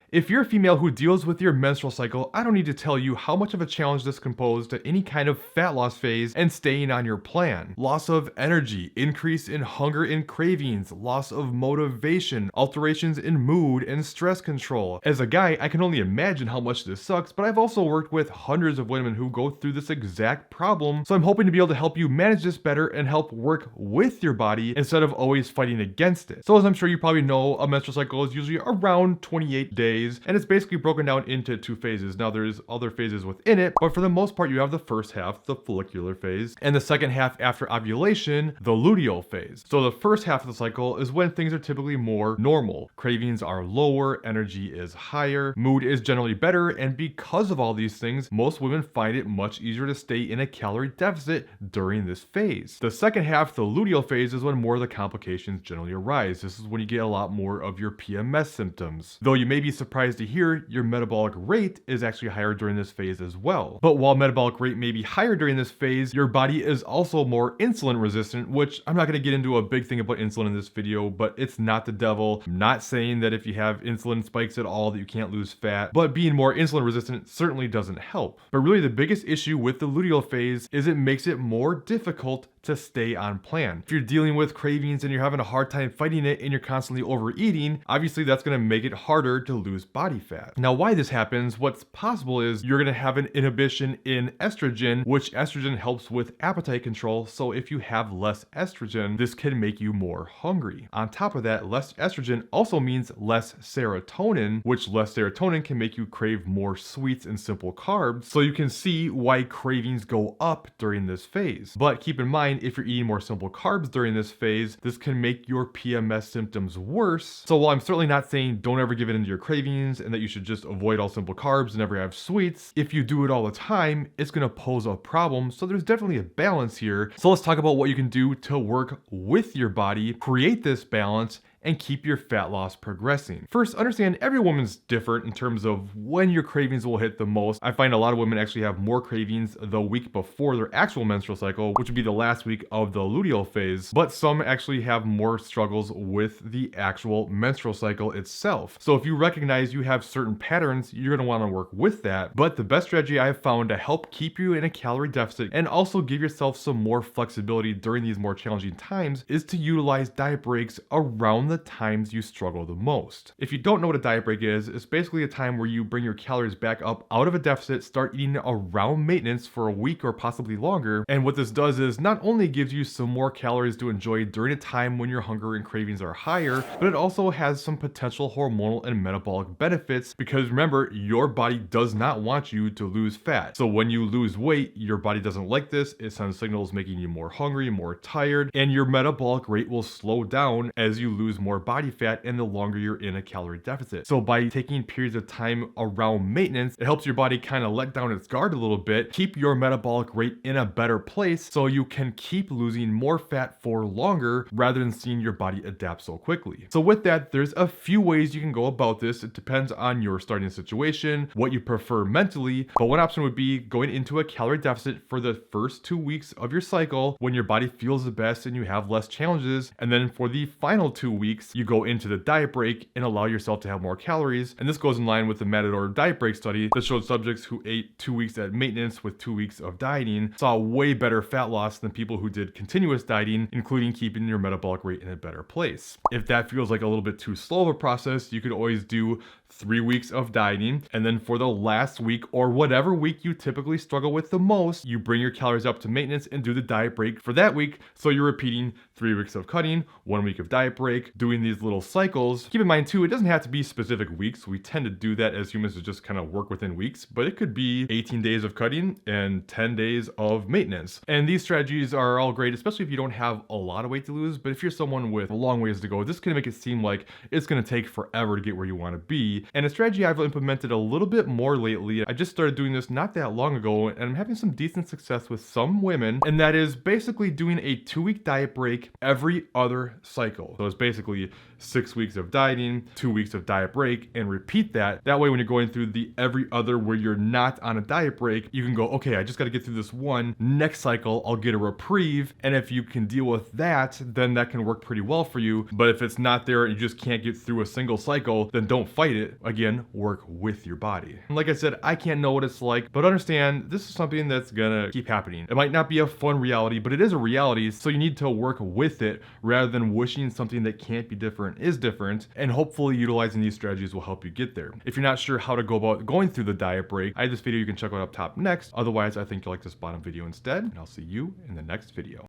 If you're a female who deals with your menstrual cycle, I don't need to tell you how much of a challenge this can pose to any kind of fat loss phase and staying on your plan. Loss of energy, increase in hunger and cravings, loss of motivation, alterations in mood and stress control. As a guy, I can only imagine how much this sucks, but I've also worked with hundreds of women who go through this exact problem, so I'm hoping to be able to help you manage this better and help work with your body instead of always fighting against it. So as I'm sure you probably know, a menstrual cycle is usually around 28 days. And it's basically broken down into two phases. Now there's other phases within it, but for the most part you have the first half, the follicular phase, and the second half after ovulation, the luteal phase. So the first half of the cycle is when things are typically more normal. Cravings are lower, energy is higher, mood is generally better, and because of all these things, most women find it much easier to stay in a calorie deficit during this phase. The second half, the luteal phase, is when more of the complications generally arise. This is when you get a lot more of your PMS symptoms. Though you may be surprised to hear your metabolic rate is actually higher during this phase as well. But while metabolic rate may be higher during this phase, your body is also more insulin resistant, which I'm not going to get into a big thing about insulin in this video, but it's not the devil. I'm not saying that if you have insulin spikes at all that you can't lose fat, but being more insulin resistant certainly doesn't help. But really the biggest issue with the luteal phase is it makes it more difficult to stay on plan. If you're dealing with cravings and you're having a hard time fighting it and you're constantly overeating, obviously that's going to make it harder to lose body fat. Now why this happens, what's possible is you're going to have an inhibition in estrogen, which estrogen helps with appetite control. So if you have less estrogen, this can make you more hungry. On top of that, less estrogen also means less serotonin, which less serotonin can make you crave more sweets and simple carbs. So you can see why cravings go up during this phase. But keep in mind, if you're eating more simple carbs during this phase, this can make your PMS symptoms worse. So while I'm certainly not saying don't ever give in to your cravings and that you should just avoid all simple carbs and never have sweets, if you do it all the time, it's going to pose a problem. So there's definitely a balance here. So let's talk about what you can do to work with your body, create this balance, and keep your fat loss progressing. First, understand every woman's different in terms of when your cravings will hit the most. I find a lot of women actually have more cravings the week before their actual menstrual cycle, which would be the last week of the luteal phase, but some actually have more struggles with the actual menstrual cycle itself. So if you recognize you have certain patterns, you're gonna wanna work with that. But the best strategy I've found to help keep you in a calorie deficit and also give yourself some more flexibility during these more challenging times is to utilize diet breaks around the times you struggle the most. If you don't know what a diet break is, it's basically a time where you bring your calories back up out of a deficit, start eating around maintenance for a week or possibly longer. And what this does is not only gives you some more calories to enjoy during a time when your hunger and cravings are higher, but it also has some potential hormonal and metabolic benefits because remember, your body does not want you to lose fat. So when you lose weight, your body doesn't like this. It sends signals making you more hungry, more tired, and your metabolic rate will slow down as you lose more body fat and the longer you're in a calorie deficit. So by taking periods of time around maintenance, it helps your body kind of let down its guard a little bit, keep your metabolic rate in a better place so you can keep losing more fat for longer rather than seeing your body adapt so quickly. So with that, there's a few ways you can go about this. It depends on your starting situation, what you prefer mentally, but one option would be going into a calorie deficit for the first 2 weeks of your cycle when your body feels the best and you have less challenges. And then for the final 2 weeks, you go into the diet break and allow yourself to have more calories. And this goes in line with the Matador diet break study that showed subjects who ate 2 weeks at maintenance with 2 weeks of dieting saw way better fat loss than people who did continuous dieting, including keeping your metabolic rate in a better place. If that feels like a little bit too slow of a process, you could always do 3 weeks of dieting, and then for the last week or whatever week you typically struggle with the most, you bring your calories up to maintenance and do the diet break for that week. So you're repeating 3 weeks of cutting, 1 week of diet break, doing these little cycles. Keep in mind too, it doesn't have to be specific weeks. We tend to do that as humans to just kind of work within weeks, but it could be 18 days of cutting and 10 days of maintenance. And these strategies are all great, especially if you don't have a lot of weight to lose. But if you're someone with a long ways to go, this can make it seem like it's going to take forever to get where you want to be. And a strategy I've implemented a little bit more lately, I just started doing this not that long ago, and I'm having some decent success with some women, and that is basically doing a 2-week diet break every other cycle. So it's basically 6 weeks of dieting, 2 weeks of diet break, and repeat that. That way when you're going through the every other where you're not on a diet break, you can go, okay, I just got to get through this one. Next cycle, I'll get a reprieve. And if you can deal with that, then that can work pretty well for you. But if it's not there and you just can't get through a single cycle, then don't fight it. again, work with your body. And like I said, I can't know what it's like, but understand this is something that's gonna keep happening. It might not be a fun reality, but it is a reality, so you need to work with it rather than wishing something that can't be different is different, and hopefully utilizing these strategies will help you get there. If you're not sure how to go about going through the diet break, I have this video you can check out up top next. Otherwise, I think you'll like this bottom video instead, and I'll see you in the next video.